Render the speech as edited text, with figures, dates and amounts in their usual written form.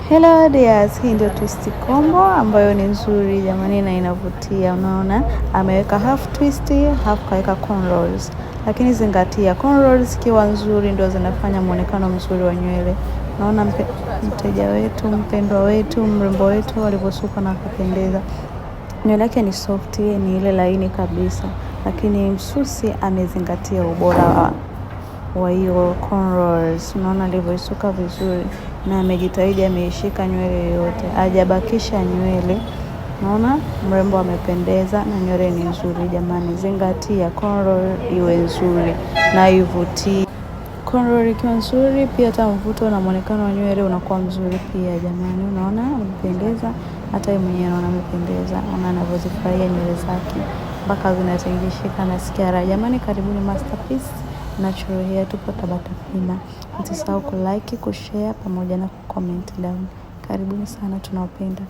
Hello dears, hii ndio twist combo ambayo ni nzuri jamani na inavutia. Unaona ameweka half twist, half kaweka cornrows. Lakini zingatia cornrows kiwa nzuri ndio zinafanya muonekano mzuri wa nywele. Unaona mteja wetu, mpendwa wetu, mrembo wetu alivyosuka na kupendeza. Nywele yake ni soft, ni ile laini kabisa. Lakini msusi amezingatia ubora wa hiyo cornrows. Unaona alivyoisuka vizuri na amejitahidi ameishika nywele yote, hajabakisha nywele. Unaona mrembo amependeza na nywele ni nzuri jamani. Zingatia cornrow iwe nzuri na ivutie. Cornrow ikiwa nzuri pia hata mvuto na muonekano wa nywele unakuwa mzuri pia jamani. Unaona amependeza, hata yeye mwenyewe anaona amependeza. Unaona anavyozifurahia nywele zake mpaka zinatingishika, nasikia raha jamani. Karibuni Masterpiece Natural Hair, tupo Tabata Pina. Msisahau kulike, kushare pamoja na kucomment down. Karibuni sana, tunawapenda.